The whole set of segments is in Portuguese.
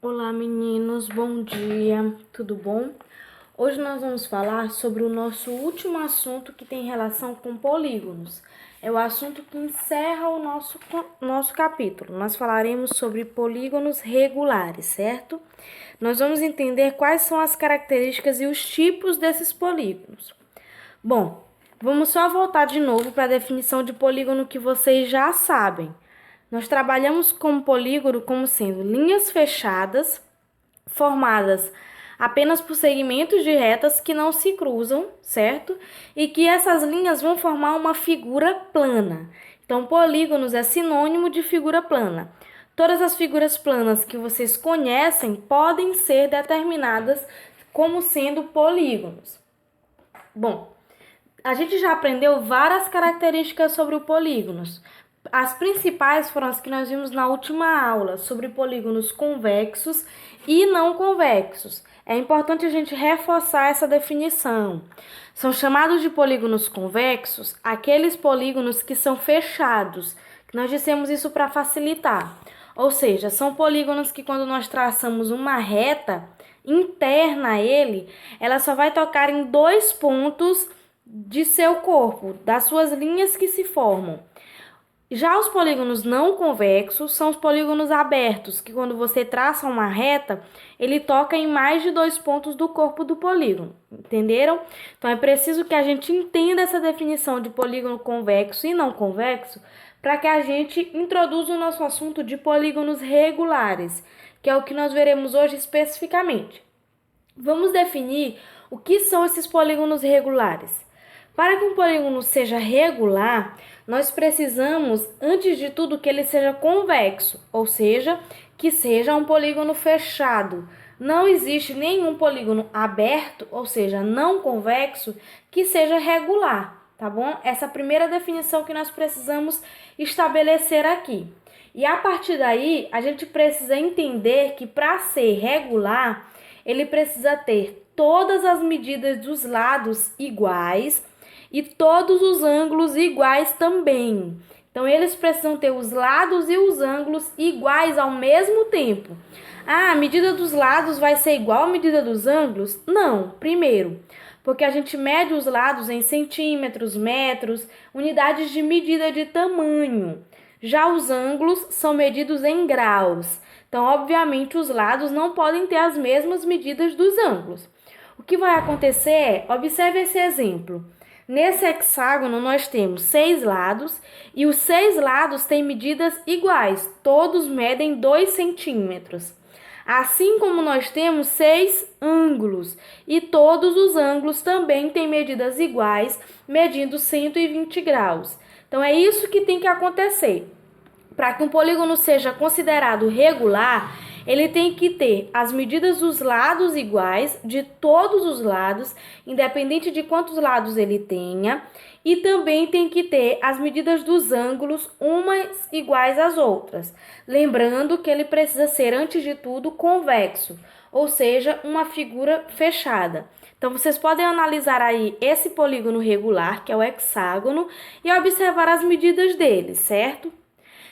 Olá meninos, bom dia, tudo bom? Hoje nós vamos falar sobre o nosso último assunto que tem relação com polígonos. É o assunto que encerra o nosso capítulo. Nós falaremos sobre polígonos regulares, certo? Nós vamos entender quais são as características e os tipos desses polígonos. Bom, vamos só voltar de novo para a definição de polígono que vocês já sabem. Nós trabalhamos com polígono como sendo linhas fechadas formadas apenas por segmentos de retas que não se cruzam, certo? E que essas linhas vão formar uma figura plana. Então, polígonos é sinônimo de figura plana. Todas as figuras planas que vocês conhecem podem ser determinadas como sendo polígonos. Bom, a gente já aprendeu várias características sobre os polígonos. As principais foram as que nós vimos na última aula, sobre polígonos convexos e não convexos. É importante a gente reforçar essa definição. São chamados de polígonos convexos aqueles polígonos que são fechados. Nós dissemos isso para facilitar. Ou seja, são polígonos que quando nós traçamos uma reta interna a ele, ela só vai tocar em dois pontos de seu corpo, das suas linhas que se formam. Já os polígonos não convexos são os polígonos abertos, que quando você traça uma reta, ele toca em mais de dois pontos do corpo do polígono. Entenderam? Então é preciso que a gente entenda essa definição de polígono convexo e não convexo para que a gente introduza o nosso assunto de polígonos regulares, que é o que nós veremos hoje especificamente. Vamos definir o que são esses polígonos regulares. Para que um polígono seja regular, nós precisamos, antes de tudo, que ele seja convexo, ou seja, que seja um polígono fechado. Não existe nenhum polígono aberto, ou seja, não convexo, que seja regular, tá bom? Essa é a primeira definição que nós precisamos estabelecer aqui. E a partir daí, a gente precisa entender que para ser regular, ele precisa ter todas as medidas dos lados iguais e todos os ângulos iguais também. Então, eles precisam ter os lados e os ângulos iguais ao mesmo tempo. Ah, a medida dos lados vai ser igual à medida dos ângulos? Não, primeiro, porque a gente mede os lados em centímetros, metros, unidades de medida de tamanho. Já os ângulos são medidos em graus. Então, obviamente, os lados não podem ter as mesmas medidas dos ângulos. O que vai acontecer é, observe esse exemplo. Nesse hexágono, nós temos 6 lados e os 6 lados têm medidas iguais, todos medem 2 centímetros. Assim como nós temos 6 ângulos e todos os ângulos também têm medidas iguais, medindo 120 graus. Então, é isso que tem que acontecer. Para que um polígono seja considerado regular, ele tem que ter as medidas dos lados iguais, de todos os lados, independente de quantos lados ele tenha, e também tem que ter as medidas dos ângulos, umas iguais às outras. Lembrando que ele precisa ser, antes de tudo, convexo, ou seja, uma figura fechada. Então, vocês podem analisar aí esse polígono regular, que é o hexágono, e observar as medidas dele, certo?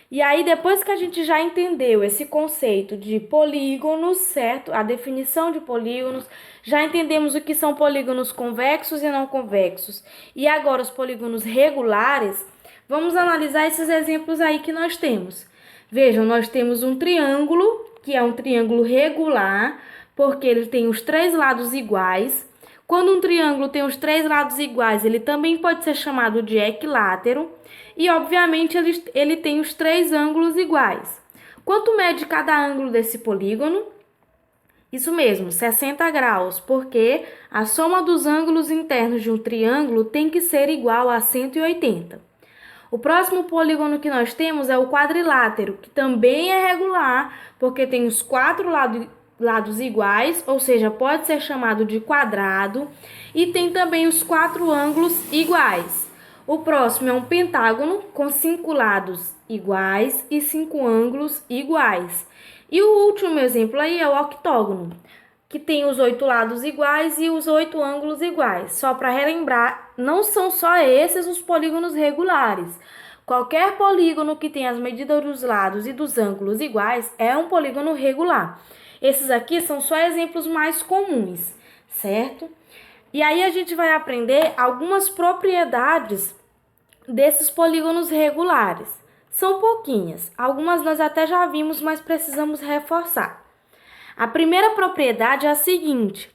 E aí, depois que a gente já entendeu esse conceito de polígonos, certo? A definição de polígonos, já entendemos o que são polígonos convexos e não convexos. E agora os polígonos regulares, vamos analisar esses exemplos aí que nós temos. Vejam, nós temos um triângulo, que é um triângulo regular, porque ele tem os 3 lados iguais. Quando um triângulo tem os 3 lados iguais, ele também pode ser chamado de equilátero. E, obviamente, ele tem os 3 ângulos iguais. Quanto mede cada ângulo desse polígono? Isso mesmo, 60 graus, porque a soma dos ângulos internos de um triângulo tem que ser igual a 180. O próximo polígono que nós temos é o quadrilátero, que também é regular, porque tem os 4 lados iguais, ou seja, pode ser chamado de quadrado, e tem também os 4 ângulos iguais. O próximo é um pentágono com 5 lados iguais e 5 ângulos iguais. E o último exemplo aí é o octógono, que tem os 8 lados iguais e os 8 ângulos iguais. Só para relembrar, não são só esses os polígonos regulares. Qualquer polígono que tenha as medidas dos lados e dos ângulos iguais é um polígono regular. Esses aqui são só exemplos mais comuns, certo? E aí a gente vai aprender algumas propriedades desses polígonos regulares. São pouquinhas, algumas nós até já vimos, mas precisamos reforçar. A primeira propriedade é a seguinte: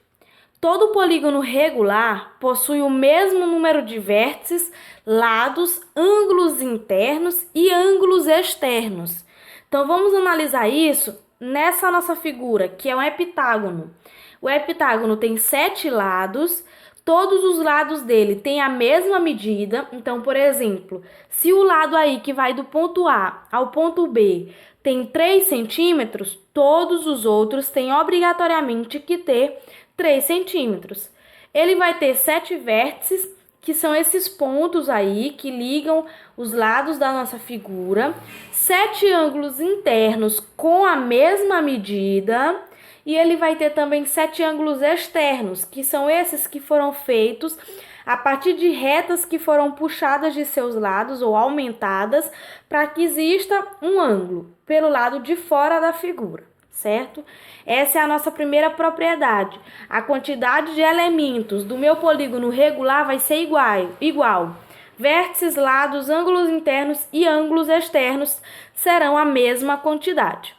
todo polígono regular possui o mesmo número de vértices, lados, ângulos internos e ângulos externos. Então vamos analisar isso nessa nossa figura, que é um heptágono. O heptágono tem 7 lados. Todos os lados dele têm a mesma medida. Então, por exemplo, se o lado aí que vai do ponto A ao ponto B tem 3 centímetros, todos os outros têm obrigatoriamente que ter 3 centímetros. Ele vai ter 7 vértices, que são esses pontos aí que ligam os lados da nossa figura, 7 ângulos internos com a mesma medida. E ele vai ter também 7 ângulos externos, que são esses que foram feitos a partir de retas que foram puxadas de seus lados ou aumentadas para que exista um ângulo pelo lado de fora da figura, certo? Essa é a nossa primeira propriedade. A quantidade de elementos do meu polígono regular vai ser igual. Vértices, lados, ângulos internos e ângulos externos serão a mesma quantidade.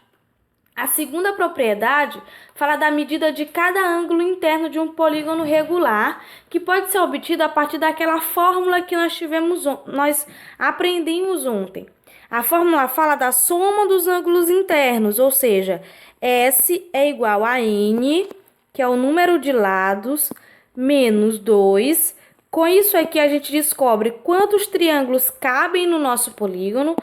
A segunda propriedade fala da medida de cada ângulo interno de um polígono regular, que pode ser obtido a partir daquela fórmula que nós aprendemos ontem. A fórmula fala da soma dos ângulos internos, ou seja, S é igual a N, que é o número de lados, menos 2. Com isso aqui a gente descobre quantos triângulos cabem no nosso polígono,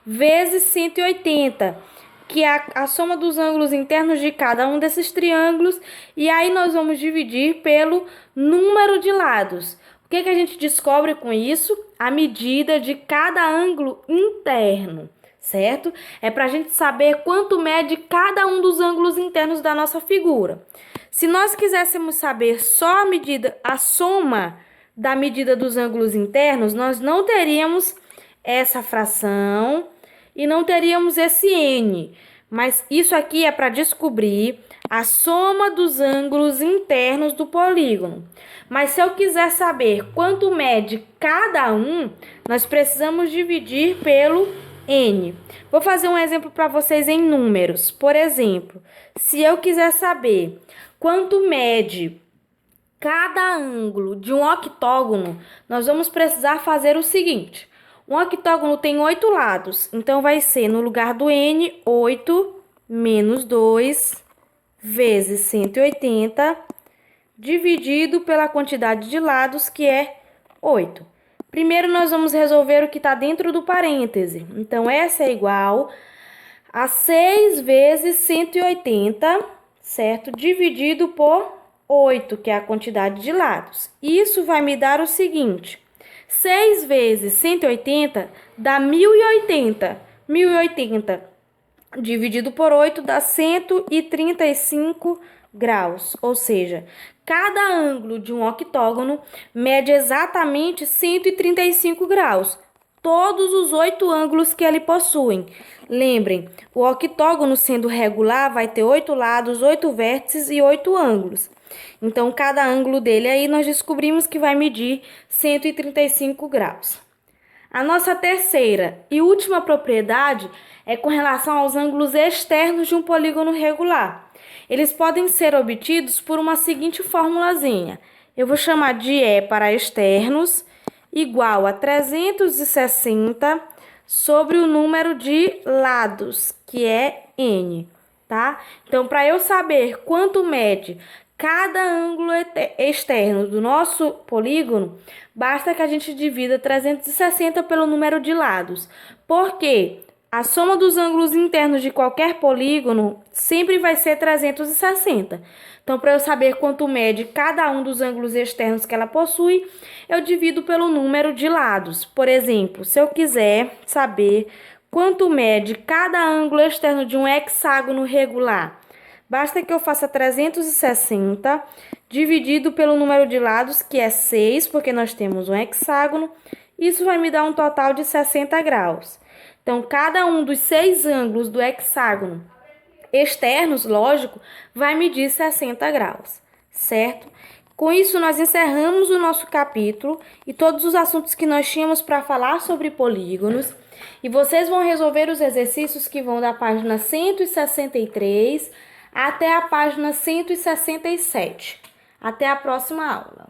vezes 180. Que é a soma dos ângulos internos de cada um desses triângulos, e aí nós vamos dividir pelo número de lados. O que a gente descobre com isso? A medida de cada ângulo interno, certo? É para a gente saber quanto mede cada um dos ângulos internos da nossa figura. Se nós quiséssemos saber só a soma da medida dos ângulos internos, nós não teríamos essa fração e não teríamos esse N, mas isso aqui é para descobrir a soma dos ângulos internos do polígono. Mas se eu quiser saber quanto mede cada um, nós precisamos dividir pelo N. Vou fazer um exemplo para vocês em números. Por exemplo, se eu quiser saber quanto mede cada ângulo de um octógono, nós vamos precisar fazer o seguinte: um octógono tem 8 lados, então vai ser, no lugar do N, 8 menos 2 vezes 180, dividido pela quantidade de lados, que é 8. Primeiro, nós vamos resolver o que está dentro do parêntese. Então, essa é igual a 6 vezes 180, certo? Dividido por 8, que é a quantidade de lados. Isso vai me dar o seguinte: 6 vezes 180 dá 1080. 1080 dividido por 8 dá 135 graus. Ou seja, cada ângulo de um octógono mede exatamente 135 graus. Todos os 8 ângulos que ele possui. Lembrem, o octógono sendo regular vai ter 8 lados, 8 vértices e 8 ângulos. Então, cada ângulo dele aí nós descobrimos que vai medir 135 graus. A nossa terceira e última propriedade é com relação aos ângulos externos de um polígono regular. Eles podem ser obtidos por uma seguinte formulazinha. Eu vou chamar de E para externos igual a 360 sobre o número de lados, que é N, tá? Então, para eu saber quanto mede cada ângulo externo do nosso polígono, basta que a gente divida 360 pelo número de lados. Por quê? A soma dos ângulos internos de qualquer polígono sempre vai ser 360. Então, para eu saber quanto mede cada um dos ângulos externos que ela possui, eu divido pelo número de lados. Por exemplo, se eu quiser saber quanto mede cada ângulo externo de um hexágono regular, basta que eu faça 360 dividido pelo número de lados, que é 6, porque nós temos um hexágono. Isso vai me dar um total de 60 graus. Então, cada um dos 6 ângulos do hexágono externos, lógico, vai medir 60 graus, certo? Com isso, nós encerramos o nosso capítulo e todos os assuntos que nós tínhamos para falar sobre polígonos. E vocês vão resolver os exercícios que vão da página 163 até a página 167. Até a próxima aula.